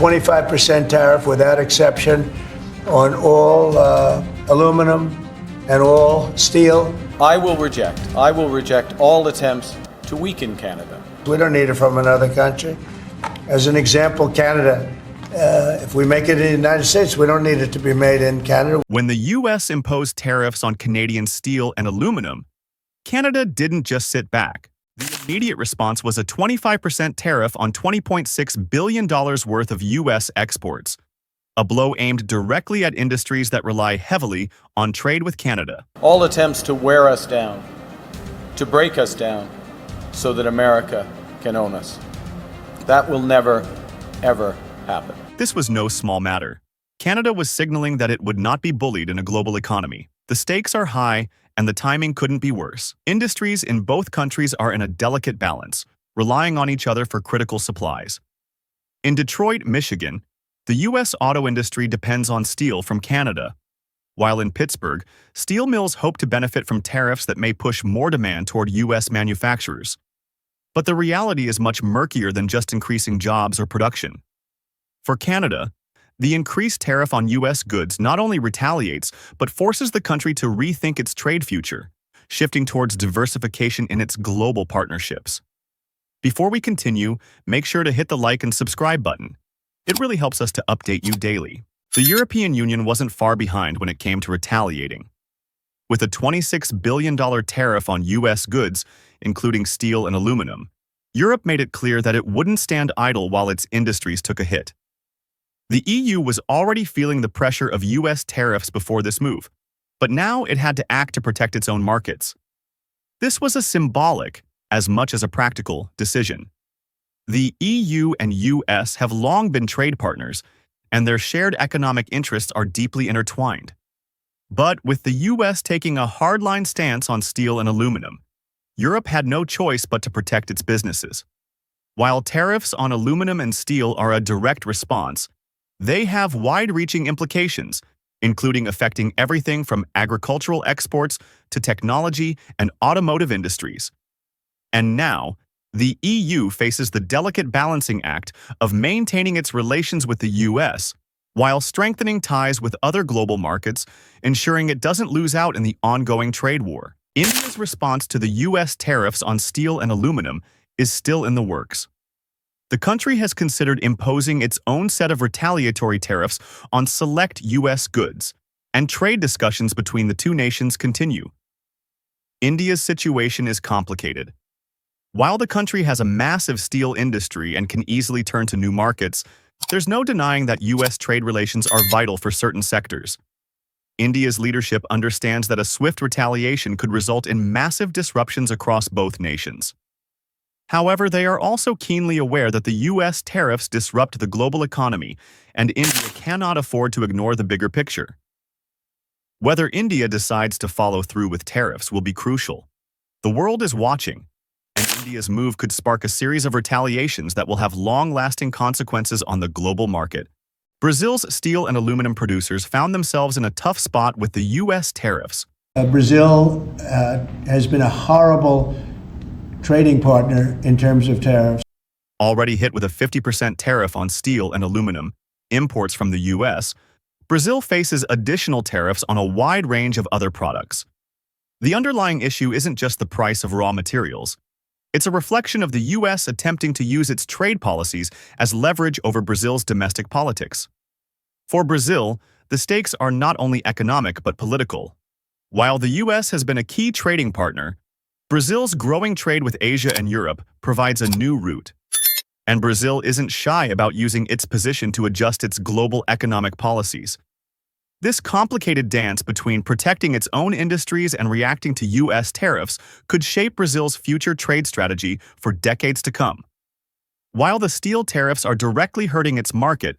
25% tariff without exception on all aluminum and all steel. I will reject all attempts to weaken Canada. We don't need it from another country. As an example, Canada, if we make it in the United States, we don't need it to be made in Canada. When the U.S. imposed tariffs on Canadian steel and aluminum, Canada didn't just sit back. The immediate response was a 25% tariff on $20.6 billion worth of U.S. exports, a blow aimed directly at industries that rely heavily on trade with Canada. All attempts to wear us down, to break us down, so that America can own us. That will never, ever happen. This was no small matter. Canada was signaling that it would not be bullied in a global economy. The stakes are high, and the timing couldn't be worse. Industries in both countries are in a delicate balance, relying on each other for critical supplies. In Detroit, Michigan, the U.S. auto industry depends on steel from Canada, while in Pittsburgh, steel mills hope to benefit from tariffs that may push more demand toward U.S. manufacturers. But the reality is much murkier than just increasing jobs or production. For Canada, the increased tariff on U.S. goods not only retaliates, but forces the country to rethink its trade future, shifting towards diversification in its global partnerships. Before we continue, make sure to hit the like and subscribe button. It really helps us to update you daily. The European Union wasn't far behind when it came to retaliating. With a $26 billion tariff on U.S. goods, including steel and aluminum, Europe made it clear that it wouldn't stand idle while its industries took a hit. The EU was already feeling the pressure of U.S. tariffs before this move, but now it had to act to protect its own markets. This was a symbolic, as much as a practical, decision. The EU and U.S. have long been trade partners, and their shared economic interests are deeply intertwined. But with the U.S. taking a hardline stance on steel and aluminum, Europe had no choice but to protect its businesses. While tariffs on aluminum and steel are a direct response, they have wide-reaching implications, including affecting everything from agricultural exports to technology and automotive industries. And now, the EU faces the delicate balancing act of maintaining its relations with the U.S. while strengthening ties with other global markets, ensuring it doesn't lose out in the ongoing trade war. India's response to the U.S. tariffs on steel and aluminum is still in the works. The country has considered imposing its own set of retaliatory tariffs on select U.S. goods, and trade discussions between the two nations continue. India's situation is complicated. While the country has a massive steel industry and can easily turn to new markets, there's no denying that U.S. trade relations are vital for certain sectors. India's leadership understands that a swift retaliation could result in massive disruptions across both nations. However, they are also keenly aware that the U.S. tariffs disrupt the global economy, and India cannot afford to ignore the bigger picture. Whether India decides to follow through with tariffs will be crucial. The world is watching, and India's move could spark a series of retaliations that will have long-lasting consequences on the global market. Brazil's steel and aluminum producers found themselves in a tough spot with the U.S. tariffs. Brazil has been a horrible trading partner in terms of tariffs. Already hit with a 50% tariff on steel and aluminum imports from the U.S., Brazil faces additional tariffs on a wide range of other products. The underlying issue isn't just the price of raw materials. It's a reflection of the U.S. attempting to use its trade policies as leverage over Brazil's domestic politics. For Brazil, the stakes are not only economic but political. While the U.S. has been a key trading partner, Brazil's growing trade with Asia and Europe provides a new route. And Brazil isn't shy about using its position to adjust its global economic policies. This complicated dance between protecting its own industries and reacting to U.S. tariffs could shape Brazil's future trade strategy for decades to come. While the steel tariffs are directly hurting its market,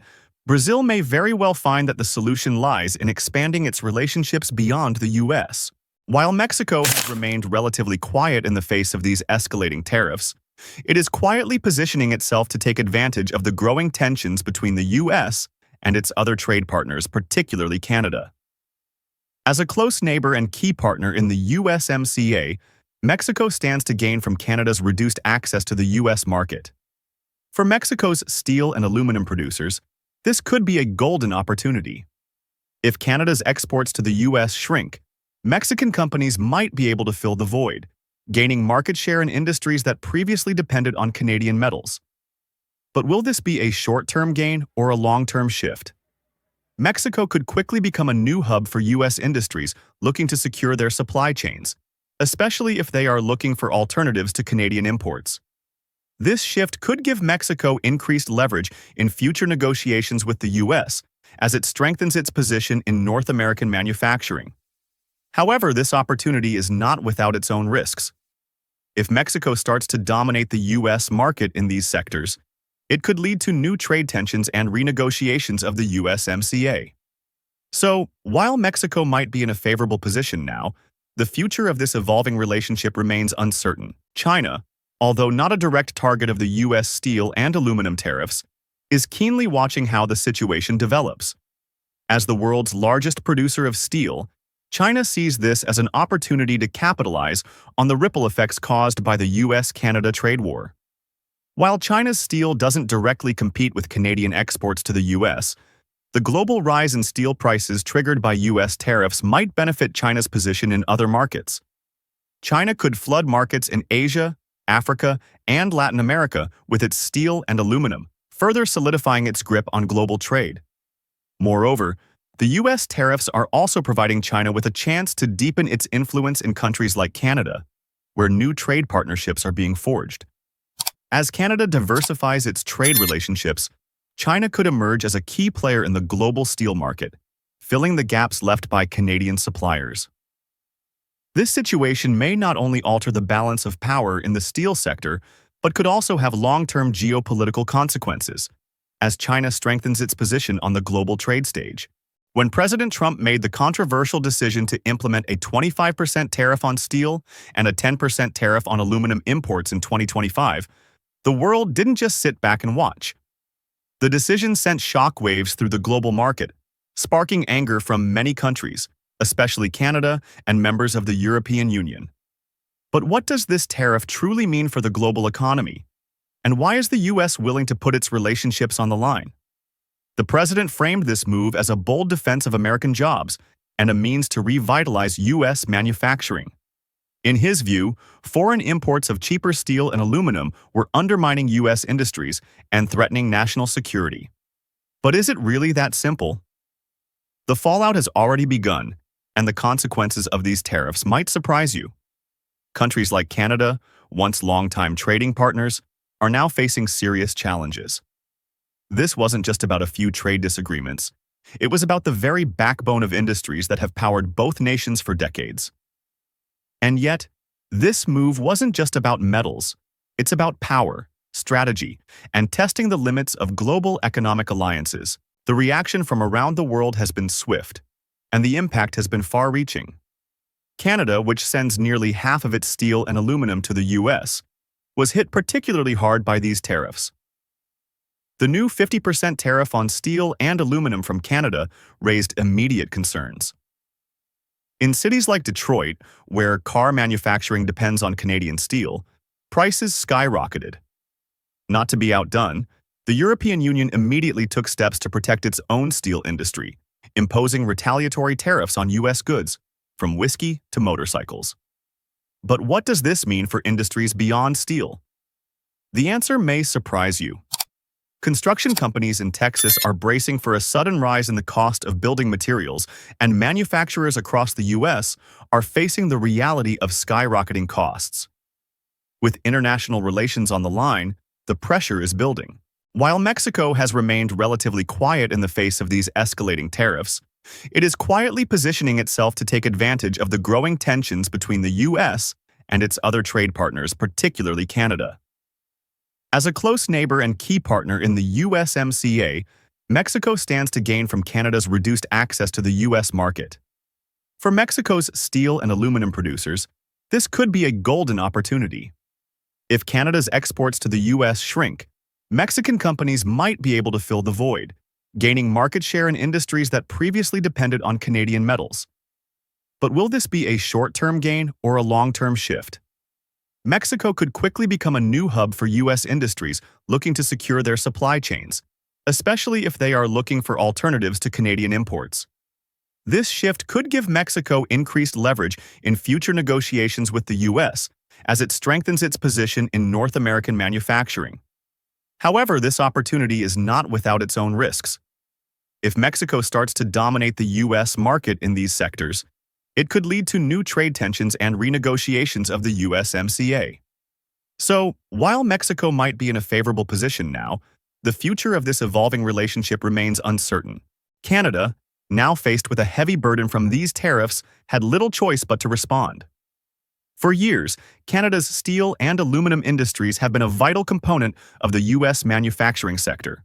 Brazil may very well find that the solution lies in expanding its relationships beyond the U.S. While Mexico has remained relatively quiet in the face of these escalating tariffs, it is quietly positioning itself to take advantage of the growing tensions between the U.S. and its other trade partners, particularly Canada. As a close neighbor and key partner in the USMCA, Mexico stands to gain from Canada's reduced access to the U.S. market. For Mexico's steel and aluminum producers, This could be a golden opportunity. If Canada's exports to the U.S. shrink, Mexican companies might be able to fill the void, gaining market share in industries that previously depended on Canadian metals. But will this be a short-term gain or a long-term shift? Mexico could quickly become a new hub for U.S. industries looking to secure their supply chains, especially if they are looking for alternatives to Canadian imports. This shift could give Mexico increased leverage in future negotiations with the U.S. as it strengthens its position in North American manufacturing. However, this opportunity is not without its own risks. If Mexico starts to dominate the U.S. market in these sectors, it could lead to new trade tensions and renegotiations of the USMCA. So, while Mexico might be in a favorable position now, the future of this evolving relationship remains uncertain. China, although not a direct target of the U.S. steel and aluminum tariffs, is keenly watching how the situation develops. As the world's largest producer of steel, China sees this as an opportunity to capitalize on the ripple effects caused by the U.S.-Canada trade war. While China's steel doesn't directly compete with Canadian exports to the U.S., the global rise in steel prices triggered by U.S. tariffs might benefit China's position in other markets. China could flood markets in Asia, Africa, and Latin America with its steel and aluminum, further solidifying its grip on global trade. Moreover, the U.S. tariffs are also providing China with a chance to deepen its influence in countries like Canada, where new trade partnerships are being forged. As Canada diversifies its trade relationships, China could emerge as a key player in the global steel market, filling the gaps left by Canadian suppliers. This situation may not only alter the balance of power in the steel sector, but could also have long-term geopolitical consequences, as China strengthens its position on the global trade stage. When President Trump made the controversial decision to implement a 25% tariff on steel and a 10% tariff on aluminum imports in 2025, the world didn't just sit back and watch. The decision sent shockwaves through the global market, sparking anger from many countries, especially Canada and members of the European Union. But what does this tariff truly mean for the global economy? And why is the U.S. willing to put its relationships on the line? The president framed this move as a bold defense of American jobs and a means to revitalize U.S. manufacturing. In his view, foreign imports of cheaper steel and aluminum were undermining U.S. industries and threatening national security. But is it really that simple? The fallout has already begun, and the consequences of these tariffs might surprise you. Countries like Canada, once longtime trading partners, are now facing serious challenges. This wasn't just about a few trade disagreements. It was about the very backbone of industries that have powered both nations for decades. And yet, this move wasn't just about metals. It's about power, strategy, and testing the limits of global economic alliances. The reaction from around the world has been swift, and the impact has been far-reaching. Canada, which sends nearly half of its steel and aluminum to the U.S., was hit particularly hard by these tariffs. The new 50% tariff on steel and aluminum from Canada raised immediate concerns. In cities like Detroit, where car manufacturing depends on Canadian steel, prices skyrocketed. Not to be outdone, the European Union immediately took steps to protect its own steel industry, imposing retaliatory tariffs on U.S. goods, from whiskey to motorcycles. But what does this mean for industries beyond steel? The answer may surprise you. Construction companies in Texas are bracing for a sudden rise in the cost of building materials, and manufacturers across the U.S. are facing the reality of skyrocketing costs. With international relations on the line, the pressure is building. While Mexico has remained relatively quiet in the face of these escalating tariffs, it is quietly positioning itself to take advantage of the growing tensions between the U.S. and its other trade partners, particularly Canada. As a close neighbor and key partner in the USMCA, Mexico stands to gain from Canada's reduced access to the U.S. market. For Mexico's steel and aluminum producers, this could be a golden opportunity. If Canada's exports to the U.S. shrink, Mexican companies might be able to fill the void, gaining market share in industries that previously depended on Canadian metals. But will this be a short-term gain or a long-term shift? Mexico could quickly become a new hub for U.S. industries looking to secure their supply chains, especially if they are looking for alternatives to Canadian imports. This shift could give Mexico increased leverage in future negotiations with the U.S. as it strengthens its position in North American manufacturing. However, this opportunity is not without its own risks. If Mexico starts to dominate the U.S. market in these sectors, it could lead to new trade tensions and renegotiations of the USMCA. So, while Mexico might be in a favorable position now, the future of this evolving relationship remains uncertain. Canada, now faced with a heavy burden from these tariffs, had little choice but to respond. For years, Canada's steel and aluminum industries have been a vital component of the U.S. manufacturing sector.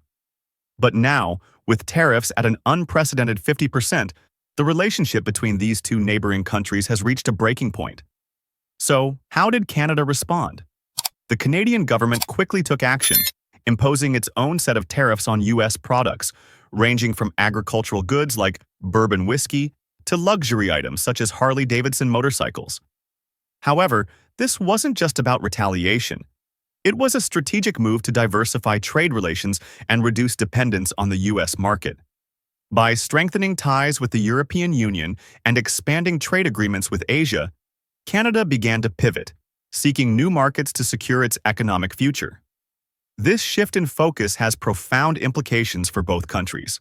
But now, with tariffs at an unprecedented 50%, the relationship between these two neighboring countries has reached a breaking point. So, how did Canada respond? The Canadian government quickly took action, imposing its own set of tariffs on U.S. products, ranging from agricultural goods like bourbon whiskey to luxury items such as Harley-Davidson motorcycles. However, this wasn't just about retaliation. It was a strategic move to diversify trade relations and reduce dependence on the U.S. market. By strengthening ties with the European Union and expanding trade agreements with Asia, Canada began to pivot, seeking new markets to secure its economic future. This shift in focus has profound implications for both countries.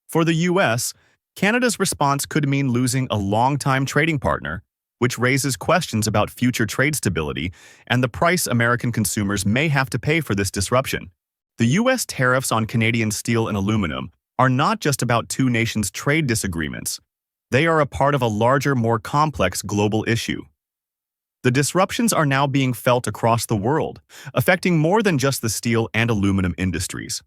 For the U.S., Canada's response could mean losing a long-time trading partner, which raises questions about future trade stability and the price American consumers may have to pay for this disruption. The U.S. tariffs on Canadian steel and aluminum are not just about two nations' trade disagreements. They are a part of a larger, more complex global issue. The disruptions are now being felt across the world, affecting more than just the steel and aluminum industries.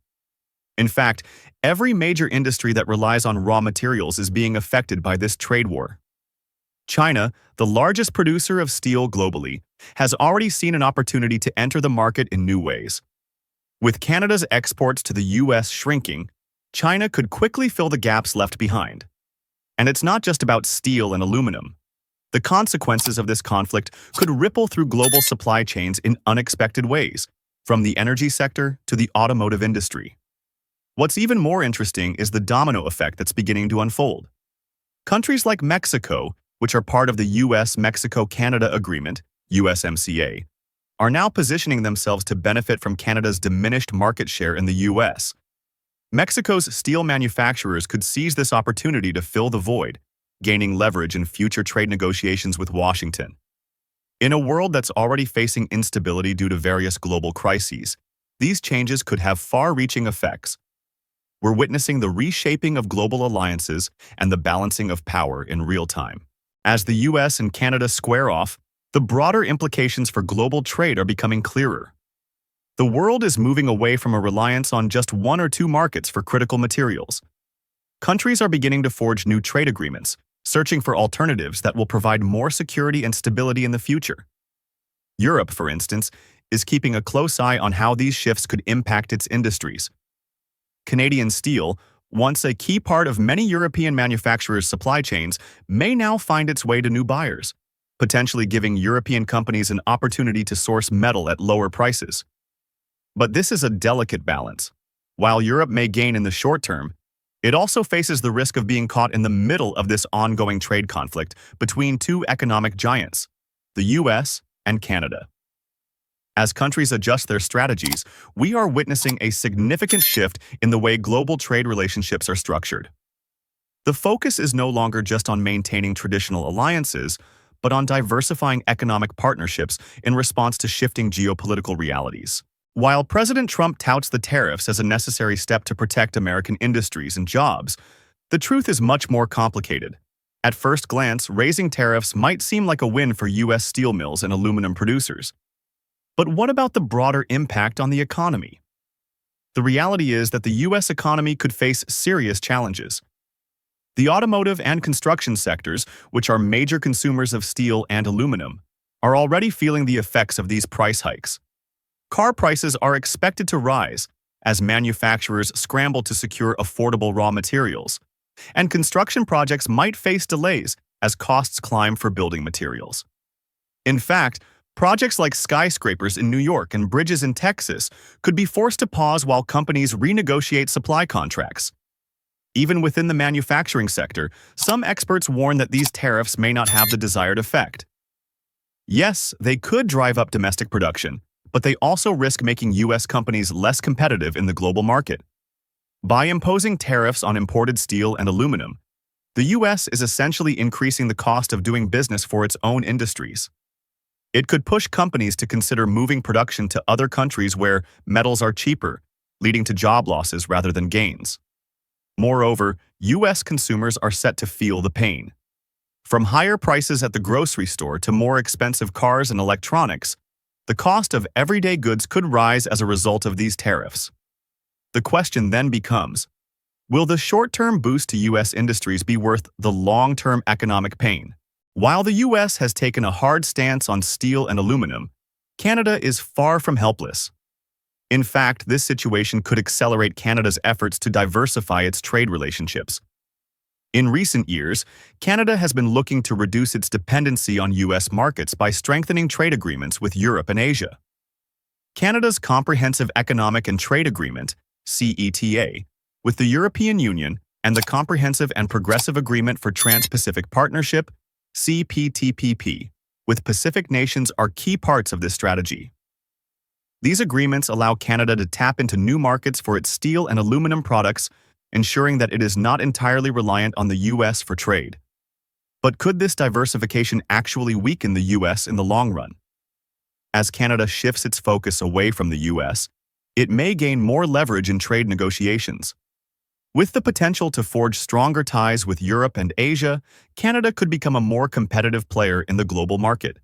In fact, every major industry that relies on raw materials is being affected by this trade war. China, the largest producer of steel globally, has already seen an opportunity to enter the market in new ways. With Canada's exports to the U.S. shrinking, China could quickly fill the gaps left behind. And it's not just about steel and aluminum. The consequences of this conflict could ripple through global supply chains in unexpected ways, from the energy sector to the automotive industry. What's even more interesting is the domino effect that's beginning to unfold. Countries like Mexico, which are part of the U.S.-Mexico-Canada Agreement, USMCA, are now positioning themselves to benefit from Canada's diminished market share in the U.S. Mexico's steel manufacturers could seize this opportunity to fill the void, gaining leverage in future trade negotiations with Washington. In a world that's already facing instability due to various global crises, these changes could have far-reaching effects. We're witnessing the reshaping of global alliances and the balancing of power in real time. As the US and Canada square off, the broader implications for global trade are becoming clearer. The world is moving away from a reliance on just one or two markets for critical materials. Countries are beginning to forge new trade agreements, searching for alternatives that will provide more security and stability in the future. Europe, for instance, is keeping a close eye on how these shifts could impact its industries. Canadian steel, once a key part of many European manufacturers' supply chains, may now find its way to new buyers, potentially giving European companies an opportunity to source metal at lower prices. But this is a delicate balance. While Europe may gain in the short term, it also faces the risk of being caught in the middle of this ongoing trade conflict between two economic giants, the US and Canada. As countries adjust their strategies, we are witnessing a significant shift in the way global trade relationships are structured. The focus is no longer just on maintaining traditional alliances, but on diversifying economic partnerships in response to shifting geopolitical realities. While President Trump touts the tariffs as a necessary step to protect American industries and jobs, the truth is much more complicated. At first glance, raising tariffs might seem like a win for U.S. steel mills and aluminum producers. But what about the broader impact on the economy? The reality is that the U.S. economy could face serious challenges. The automotive and construction sectors, which are major consumers of steel and aluminum, are already feeling the effects of these price hikes. Car prices are expected to rise as manufacturers scramble to secure affordable raw materials, and construction projects might face delays as costs climb for building materials. In fact, Projects like skyscrapers in New York and bridges in Texas could be forced to pause while companies renegotiate supply contracts. Even within the manufacturing sector, some experts warn that these tariffs may not have the desired effect. Yes, they could drive up domestic production, but they also risk making U.S. companies less competitive in the global market. By imposing tariffs on imported steel and aluminum, the U.S. is essentially increasing the cost of doing business for its own industries. It could push companies to consider moving production to other countries where metals are cheaper, leading to job losses rather than gains. Moreover, U.S. consumers are set to feel the pain. From higher prices at the grocery store to more expensive cars and electronics, the cost of everyday goods could rise as a result of these tariffs. The question then becomes, will the short-term boost to U.S. industries be worth the long-term economic pain? While the U.S. has taken a hard stance on steel and aluminum, Canada is far from helpless. In fact, this situation could accelerate Canada's efforts to diversify its trade relationships. In recent years, Canada has been looking to reduce its dependency on U.S. markets by strengthening trade agreements with Europe and Asia. Canada's Comprehensive Economic and Trade Agreement, CETA, with the European Union and the Comprehensive and Progressive Agreement for Trans-Pacific Partnership, CPTPP, with Pacific nations are key parts of this strategy. These agreements allow Canada to tap into new markets for its steel and aluminum products, ensuring that it is not entirely reliant on the U.S. for trade. But could this diversification actually weaken the U.S. in the long run? As Canada shifts its focus away from the U.S., it may gain more leverage in trade negotiations. With the potential to forge stronger ties with Europe and Asia, Canada could become a more competitive player in the global market.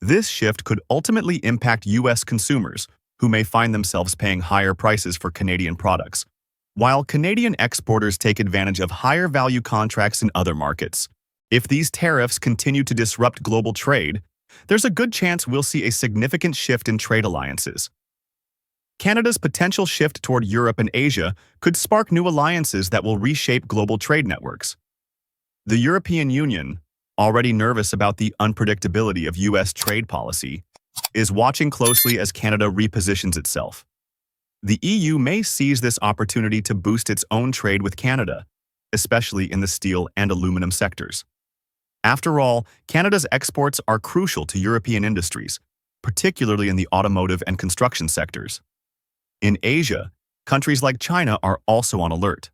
This shift could ultimately impact U.S. consumers, who may find themselves paying higher prices for Canadian products, while Canadian exporters take advantage of higher value contracts in other markets. If these tariffs continue to disrupt global trade, there's a good chance we'll see a significant shift in trade alliances. Canada's potential shift toward Europe and Asia could spark new alliances that will reshape global trade networks. The European Union, already nervous about the unpredictability of U.S. trade policy, is watching closely as Canada repositions itself. The EU may seize this opportunity to boost its own trade with Canada, especially in the steel and aluminum sectors. After all, Canada's exports are crucial to European industries, particularly in the automotive and construction sectors. In Asia, countries like China are also on alert.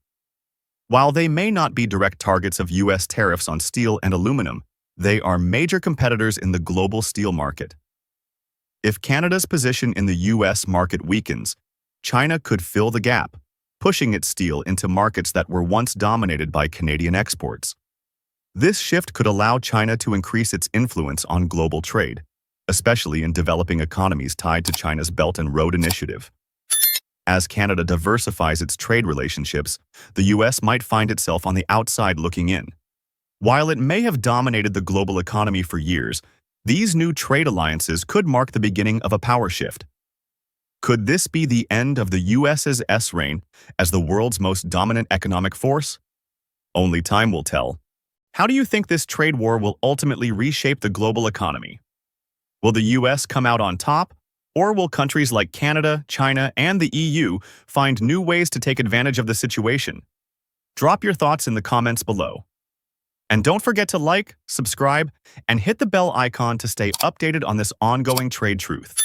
While they may not be direct targets of U.S. tariffs on steel and aluminum, they are major competitors in the global steel market. If Canada's position in the U.S. market weakens, China could fill the gap, pushing its steel into markets that were once dominated by Canadian exports. This shift could allow China to increase its influence on global trade, especially in developing economies tied to China's Belt and Road Initiative. As Canada diversifies its trade relationships, the U.S. might find itself on the outside looking in. While it may have dominated the global economy for years, these new trade alliances could mark the beginning of a power shift. Could this be the end of the U.S.'s reign as the world's most dominant economic force? Only time will tell. How do you think this trade war will ultimately reshape the global economy? Will the U.S. come out on top? Or will countries like Canada, China, and the EU find new ways to take advantage of the situation? Drop your thoughts in the comments below. And don't forget to like, subscribe, and hit the bell icon to stay updated on this ongoing trade truth.